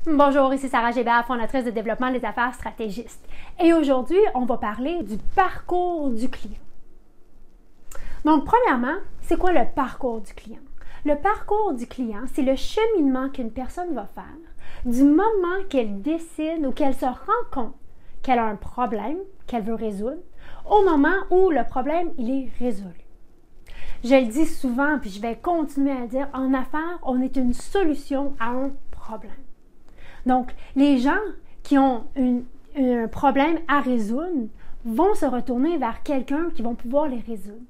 Bonjour, ici Sarah Gébert, fondatrice de développement des affaires stratégistes. Et aujourd'hui, on va parler du parcours du client. Donc, premièrement, c'est quoi le parcours du client? Le parcours du client, c'est le cheminement qu'une personne va faire du moment qu'elle décide ou qu'elle se rend compte qu'elle a un problème qu'elle veut résoudre, au moment où le problème, il est résolu. Je le dis souvent, puis je vais continuer à le dire, en affaires, on est une solution à un problème. Donc, les gens qui ont un problème à résoudre vont se retourner vers quelqu'un qui va pouvoir les résoudre.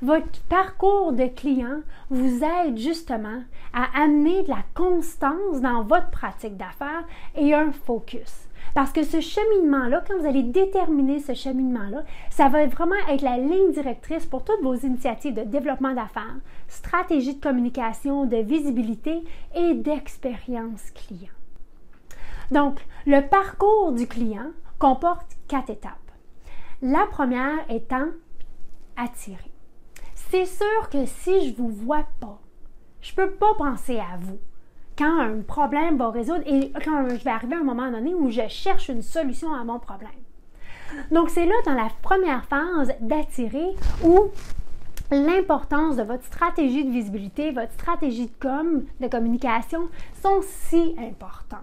Votre parcours de client vous aide justement à amener de la constance dans votre pratique d'affaires et un focus. Parce que ce cheminement-là, quand vous allez déterminer ce cheminement-là, ça va vraiment être la ligne directrice pour toutes vos initiatives de développement d'affaires, stratégie de communication, de visibilité et d'expérience client. Donc, le parcours du client comporte 4 étapes. La première étant attirer. C'est sûr que si je ne vous vois pas, je ne peux pas penser à vous. Quand un problème va résoudre et quand je vais arriver à un moment donné où je cherche une solution à mon problème. Donc, c'est là dans la première phase d'attirer où l'importance de votre stratégie de visibilité, votre stratégie de communication sont si importantes.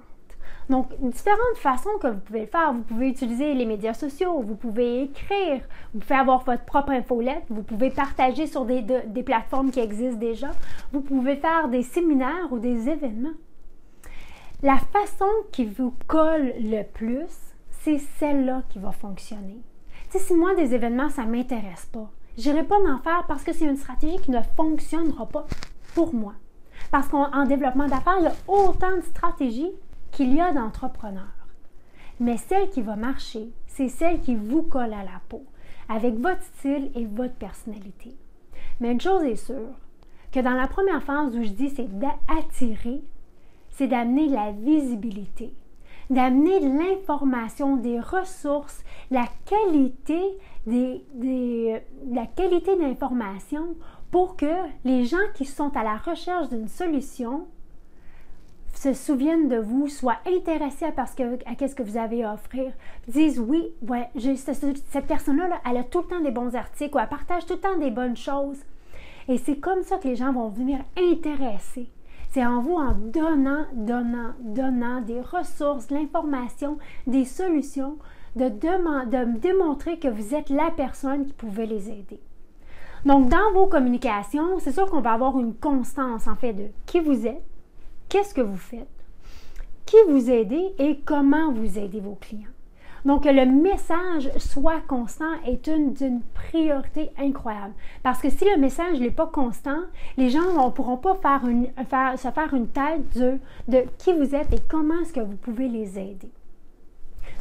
Donc, différentes façons que vous pouvez le faire. Vous pouvez utiliser les médias sociaux, vous pouvez écrire, vous pouvez avoir votre propre infolette, vous pouvez partager sur des plateformes qui existent déjà, vous pouvez faire des séminaires ou des événements. La façon qui vous colle le plus, c'est celle-là qui va fonctionner. Tu sais, si moi, des événements, ça ne m'intéresse pas, je n'irai pas en faire parce que c'est une stratégie qui ne fonctionnera pas pour moi. Parce qu'en développement d'affaires, il y a autant de stratégies qu'il y a d'entrepreneurs. Mais celle qui va marcher, c'est celle qui vous colle à la peau, avec votre style et votre personnalité. Mais une chose est sûre, que dans la première phase où je dis c'est d'attirer, c'est d'amener la visibilité, d'amener de l'information, des ressources, la qualité d'information pour que les gens qui sont à la recherche d'une solution se souviennent de vous, soient intéressés à ce que vous avez à offrir, disent oui, ouais, cette personne-là, elle a tout le temps des bons articles ou elle partage tout le temps des bonnes choses. Et c'est comme ça que les gens vont venir intéresser. C'est en vous, en donnant des ressources, de l'information, des solutions, de démontrer que vous êtes la personne qui pouvait les aider. Donc, dans vos communications, c'est sûr qu'on va avoir une constance, en fait, de qui vous êtes, qu'est-ce que vous faites, qui vous aidez et comment vous aidez vos clients. Donc, que le message soit constant est d'une priorité incroyable. Parce que si le message n'est pas constant, les gens ne pourront pas se faire une tête de qui vous êtes et comment est-ce que vous pouvez les aider.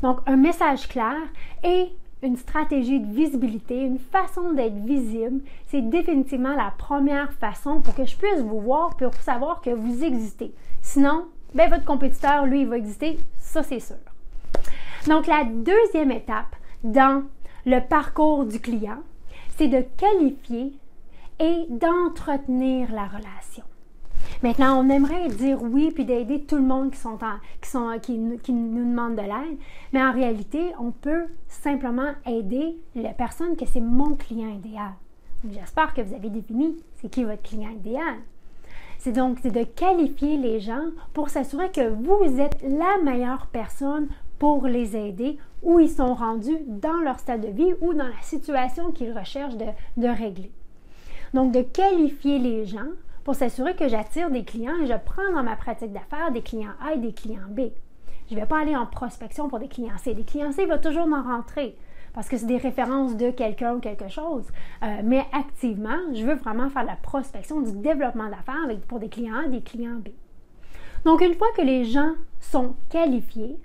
Donc, un message clair et une stratégie de visibilité, une façon d'être visible, c'est définitivement la première façon pour que je puisse vous voir, pour savoir que vous existez. Sinon, ben, votre compétiteur, lui, il va exister, ça c'est sûr. Donc, la deuxième étape dans le parcours du client, c'est de qualifier et d'entretenir la relation. Maintenant, on aimerait dire oui puis d'aider tout le monde qui nous demande de l'aide, mais en réalité, on peut simplement aider la personne que c'est mon client idéal. J'espère que vous avez défini c'est qui votre client idéal. C'est de qualifier les gens pour s'assurer que vous êtes la meilleure personne pour les aider où ils sont rendus dans leur stade de vie ou dans la situation qu'ils recherchent de régler. Donc, de qualifier les gens pour s'assurer que j'attire des clients et je prends dans ma pratique d'affaires des clients A et des clients B. Je ne vais pas aller en prospection pour des clients C. Des clients C, il va toujours m'en rentrer parce que c'est des références de quelqu'un ou quelque chose. Mais activement, je veux vraiment faire la prospection du développement d'affaires pour des clients A et des clients B. Donc, une fois que les gens sont qualifiés,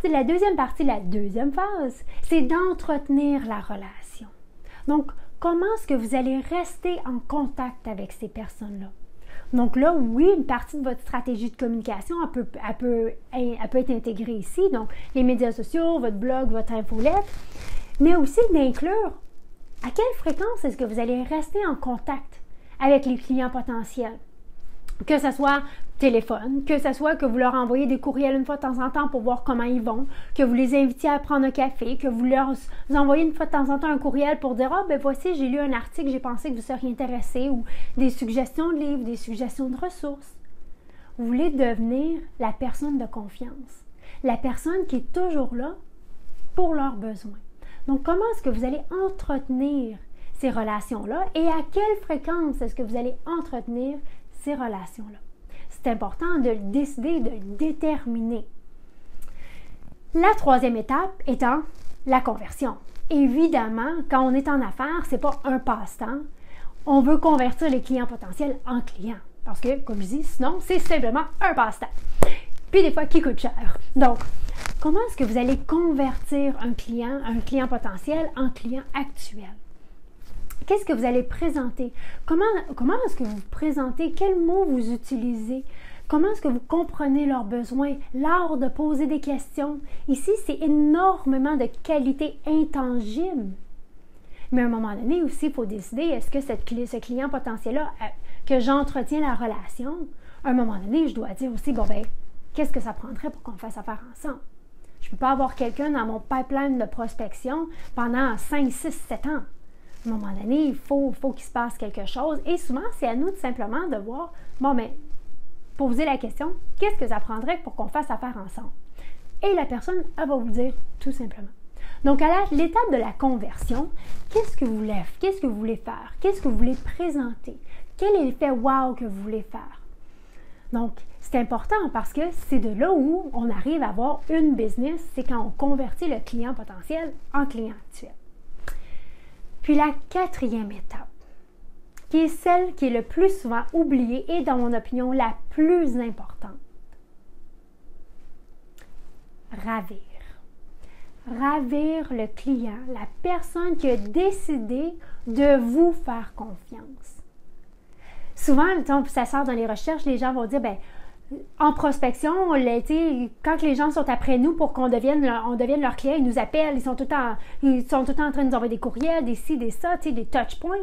la deuxième phase, c'est d'entretenir la relation. Donc, comment est-ce que vous allez rester en contact avec ces personnes-là? Donc là, oui, une partie de votre stratégie de communication, elle peut être intégrée ici, donc les médias sociaux, votre blog, votre infolette, mais aussi d'inclure à quelle fréquence est-ce que vous allez rester en contact avec les clients potentiels. Que ce soit téléphone, que ce soit que vous leur envoyez des courriels une fois de temps en temps pour voir comment ils vont, que vous les invitiez à prendre un café, que vous leur envoyez une fois de temps en temps un courriel pour dire « Ah, ben voici, j'ai lu un article, j'ai pensé que vous seriez intéressé » ou des suggestions de livres, des suggestions de ressources. Vous voulez devenir la personne de confiance, la personne qui est toujours là pour leurs besoins. Donc, comment est-ce que vous allez entretenir ces relations-là et à quelle fréquence est-ce que vous allez entretenir ces relations-là? C'est important de le décider, de le déterminer. La troisième étape étant la conversion. Évidemment, quand on est en affaires, ce n'est pas un passe-temps. On veut convertir les clients potentiels en clients. Parce que, comme je dis, sinon, c'est simplement un passe-temps. Puis des fois, qui coûte cher. Donc, comment est-ce que vous allez convertir un client potentiel en client actuel? Qu'est-ce que vous allez présenter? Comment est-ce que vous vous présentez? Quels mots vous utilisez? Comment est-ce que vous comprenez leurs besoins? L'art de poser des questions. Ici, c'est énormément de qualités intangibles. Mais à un moment donné aussi, il faut décider, est-ce que ce client potentiel-là, que j'entretiens la relation, à un moment donné, je dois dire aussi, bon ben, qu'est-ce que ça prendrait pour qu'on fasse affaire ensemble? Je ne peux pas avoir quelqu'un dans mon pipeline de prospection pendant 5, 6, 7 ans. À un moment donné, il faut qu'il se passe quelque chose. Et souvent, c'est à nous de simplement de voir, bon, mais poser la question, qu'est-ce que ça prendrait pour qu'on fasse affaire ensemble? Et la personne, elle va vous dire tout simplement. Donc, à l'étape de la conversion, qu'est-ce que vous voulez faire? Qu'est-ce que vous voulez présenter? Quel est l'effet wow que vous voulez faire? Donc, c'est important parce que c'est de là où on arrive à avoir une business, c'est quand on convertit le client potentiel en client actuel. Puis la quatrième étape, qui est celle qui est le plus souvent oubliée et dans mon opinion la plus importante. Ravir. Ravir le client, la personne qui a décidé de vous faire confiance. Souvent, ça sort dans les recherches, les gens vont dire, ben, en prospection, quand les gens sont après nous pour qu'on devienne leur client, ils nous appellent, ils sont tout le temps en train de nous envoyer des courriels, des ci, des ça, des touch points.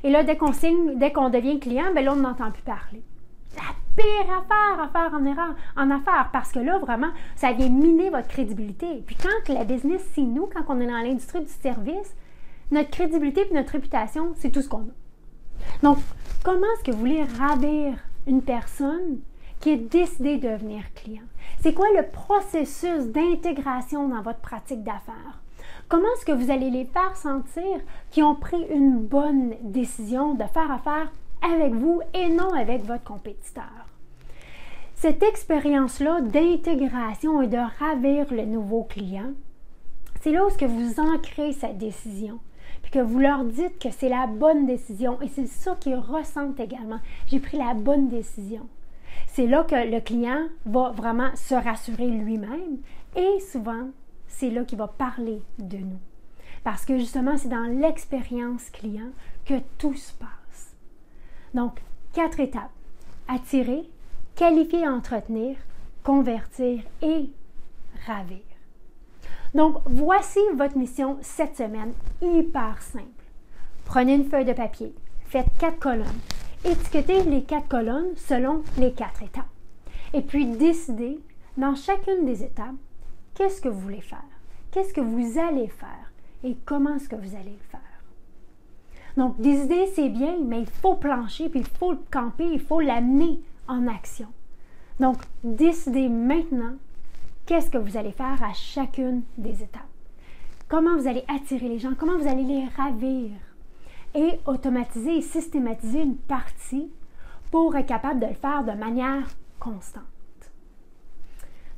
Et là, dès qu'on devient client, ben là, on n'entend plus parler. La pire affaire à faire en affaires, parce que là, vraiment, ça vient miner votre crédibilité. Puis quand la business, c'est nous, quand on est dans l'industrie du service, notre crédibilité et notre réputation, c'est tout ce qu'on a. Donc, comment est-ce que vous voulez ravir une personne qui est décidée de devenir client? C'est quoi le processus d'intégration dans votre pratique d'affaires? Comment est-ce que vous allez les faire sentir qu'ils ont pris une bonne décision de faire affaire avec vous et non avec votre compétiteur? Cette expérience-là d'intégration et de ravir le nouveau client, c'est là où est-ce que vous ancrez cette décision, puis que vous leur dites que c'est la bonne décision et c'est ça qu'ils ressentent également. J'ai pris la bonne décision. C'est là que le client va vraiment se rassurer lui-même et souvent, c'est là qu'il va parler de nous. Parce que justement, c'est dans l'expérience client que tout se passe. Donc, 4 étapes. Attirer, qualifier et entretenir, convertir et ravir. Donc, voici votre mission cette semaine, hyper simple. Prenez une feuille de papier, faites 4 colonnes. Étiquetez les 4 colonnes selon les 4 étapes. Et puis, décidez, dans chacune des étapes, qu'est-ce que vous voulez faire? Qu'est-ce que vous allez faire? Et comment est-ce que vous allez le faire? Donc, des idées, c'est bien, mais il faut plancher, puis il faut le camper, il faut l'amener en action. Donc, décidez maintenant qu'est-ce que vous allez faire à chacune des étapes. Comment vous allez attirer les gens, comment vous allez les ravir et automatiser et systématiser une partie pour être capable de le faire de manière constante.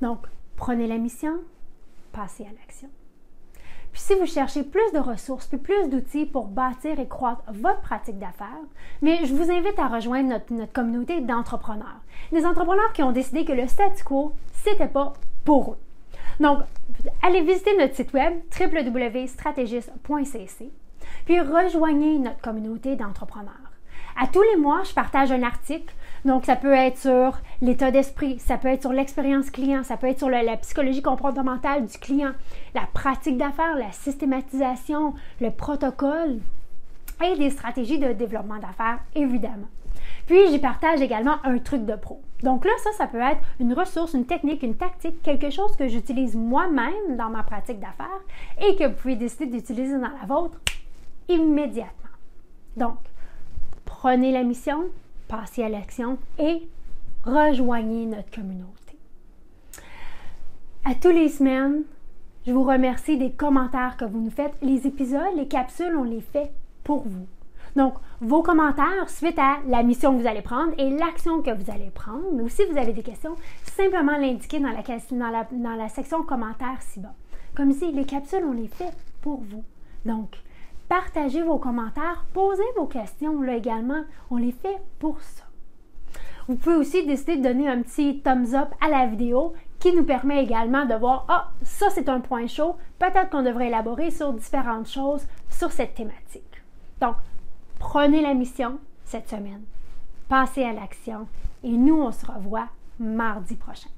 Donc, prenez la mission, passez à l'action. Puis si vous cherchez plus de ressources, puis plus d'outils pour bâtir et croître votre pratique d'affaires, mais je vous invite à rejoindre notre communauté d'entrepreneurs. Des entrepreneurs qui ont décidé que le statu quo, c'était pas pour eux. Donc, allez visiter notre site web www.strategist.cc, puis rejoignez notre communauté d'entrepreneurs. À tous les mois, je partage un article. Donc, ça peut être sur l'état d'esprit, ça peut être sur l'expérience client, ça peut être sur la psychologie comportementale du client, la pratique d'affaires, la systématisation, le protocole et des stratégies de développement d'affaires, évidemment. Puis, j'y partage également un truc de pro. Donc là, ça peut être une ressource, une technique, une tactique, quelque chose que j'utilise moi-même dans ma pratique d'affaires et que vous pouvez décider d'utiliser dans la vôtre immédiatement. Donc, prenez la mission, passez à l'action et rejoignez notre communauté. À tous les semaines, je vous remercie des commentaires que vous nous faites. Les épisodes, les capsules, on les fait pour vous. Donc, vos commentaires suite à la mission que vous allez prendre et l'action que vous allez prendre, ou si vous avez des questions, simplement l'indiquer dans la section commentaires ci-bas. Comme ici, les capsules, on les fait pour vous. Donc, partagez vos commentaires, posez vos questions là également, on les fait pour ça. Vous pouvez aussi décider de donner un petit thumbs up à la vidéo qui nous permet également de voir « Ah, ça c'est un point chaud, peut-être qu'on devrait élaborer sur différentes choses sur cette thématique. » Donc, prenez la mission cette semaine, passez à l'action et nous, on se revoit mardi prochain.